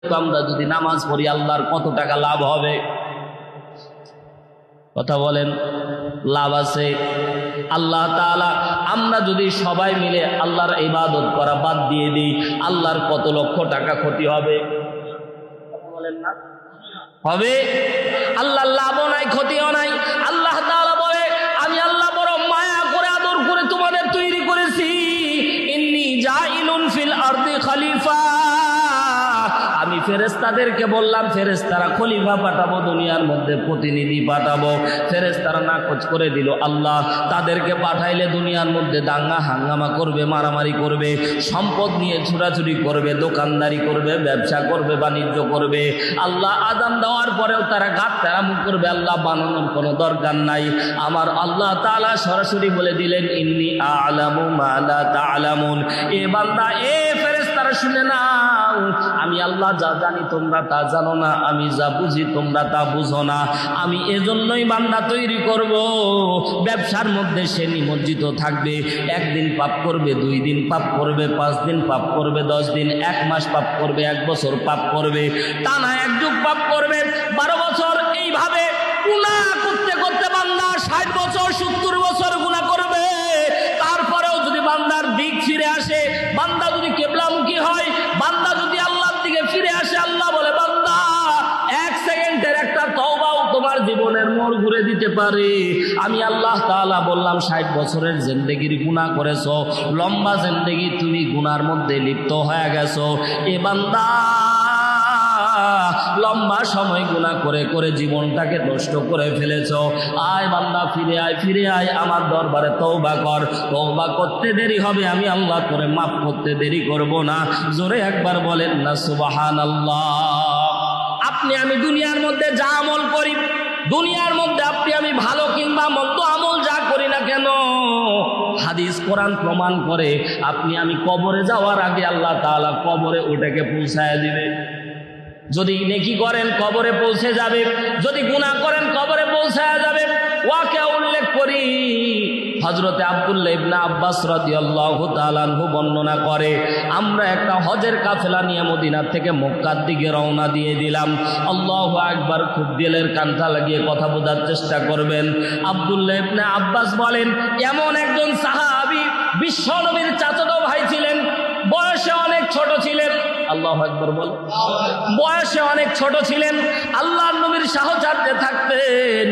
আমরা যদি নামাজ পড়ি আল্লাহর কত টাকা লাভ হবে? কথা বলেন, লাভ আছে। আল্লাহ তাআলা আমরা যদি সবাই মিলে আল্লাহর ইবাদত করা বাদ দিয়ে দিই, আল্লাহর কত লক্ষ টাকা ক্ষতি হবে? বলেন না হবে? আল্লাহর লাভও নাই, ক্ষতিও নাই। আল্লাহ তাআলা বলে, আমি আল্লাহ বড় মায়া করে আদর করে তোমাদের তৈরি করেছি। ইন্নী জাইলুন ফিল আরদি খলিফা। আমি ফেরেশতাদেরকে বললাম ফেরেশতারা খলিফা পাঠাবো, দুনিয়ার মধ্যে প্রতিনিধি পাঠাবো। ফেরেশতারা নাকচ করে দিল। আল্লাহ তাদেরকে পাঠাইলে দুনিয়ার মধ্যে দাঙ্গা হাঙ্গামা করবে, মারামারি করবে, সম্পদ নিয়ে ছুটাছুটি করবে, দোকানদারি করবে, ব্যবসা করবে, বাণিজ্য করবে। আল্লাহ আযান দেওয়ার পরেও তারা ঘাট তেরামু করবে। আল্লাহ বানানোর কোনো দরকার নাই। আমার আল্লাহ তাআলা সরাসরি বলে দিলেন, ইন্নী আ'লামু মা লা তা'লামুন। এ বান্দা, এ ফেরেশতারা শুনে নাও, আমি আল্লাহ যা জানি তোমরা তা জানো না, আমি যা বুঝি তোমরা তা বুঝো না। আমি এজন্যই বান্দা তৈরি করব, ব্যবসার মধ্যে সে নিমজ্জিত থাকবে। একদিন পাপ করবে, 2 দিন পাপ করবে, 5 দিন পাপ করবে, 10 দিন, 1 মাস পাপ করবে, 1 বছর পাপ করবে, টানা 1 যুগ পাপ করবে, 12 বছর। এইভাবে গুনাহ করতে করতে বান্দা 60 বছর 70 বছর গুনাহ করবে। তারপরেও যদি বান্দার দিক ফিরে আসে, বান্দা যদি কিবলামুখী হয়, বান্দা যদি আল্লাহর দিকে ফিরে আসে, আল্লাহ বলে, বান্দা 1 সেকেন্ডের একটা তওবাও তোমার জীবনের মোড় ঘুরে দিতে পারে। আমি আল্লাহ তাআলা বললাম 60 বছরের জিন্দেগির গুনাহ করেছো, লম্বা জিন্দেগি তুমি গুনার মধ্যে লিপ্ত হয়ে গেছো। এ বান্দা লম্বা সময় গুনাহ করে করে জীবনটাকে নষ্ট করে ফেলেছো। আয় বান্দা, ফিরে আয়, ফিরে আয় আমার দরবারে তওবা কর। তওবা করতে দেরি হবে, আমি আল্লাহ করে মাফ করতে দেরি করব না। জোরে একবার বলেন না সুবহানাল্লাহ। আপনি আমি দুনিয়ার মধ্যে যা আমল করি, দুনিয়ার মধ্যে আপনি আমি ভালো কিংবা মন্দ আমল যা করি না কেন, হাদিস কোরআন প্রমাণ করে আপনি আমি কবরে যাওয়ার আগে আল্লাহ তাআলা কবরে ওটাকে পৌঁছায় দিবে। যদি নেকি করেন কবরে পৌঁছে যাবে, যদি গুনাহ করেন কবরে পৌঁছায় যাবে। ওয়াকে উল্লেখ করি, হযরতে আব্দুল্লাহ ইবনে আব্বাস রাদিয়াল্লাহু তাআলা আনহু বর্ণনা করে, আমরা একটা হজের কাফেলা নিয়ে মদিনা থেকে মক্কার দিকে রওনা দিয়ে দিলাম। আল্লাহু আকবার। খুব দিলের কানটা লাগিয়ে কথা বোঝার চেষ্টা করবেন। আব্দুল্লাহ ইবনে আব্বাস বলেন, এমন একজন সাহাবী বিশ্বনবীর চাচাতো ভাই ছিলেন, বয়সে অনেক ছোট ছিলেন। আল্লাহু আকবার বল। বয়সে অনেক ছোট ছিলেন, আল্লাহর নবীর সাহচর্যে থাকতেন।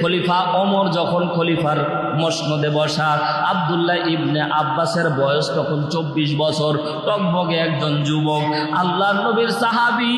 খলিফা ওমর যখন খলিফার মসনদে বসা, আব্দুল্লাহ ইবনে আব্বাসের বয়স তখন 24 বছর, টকবগে একজন যুবক, আল্লাহর নবীর সাহাবী।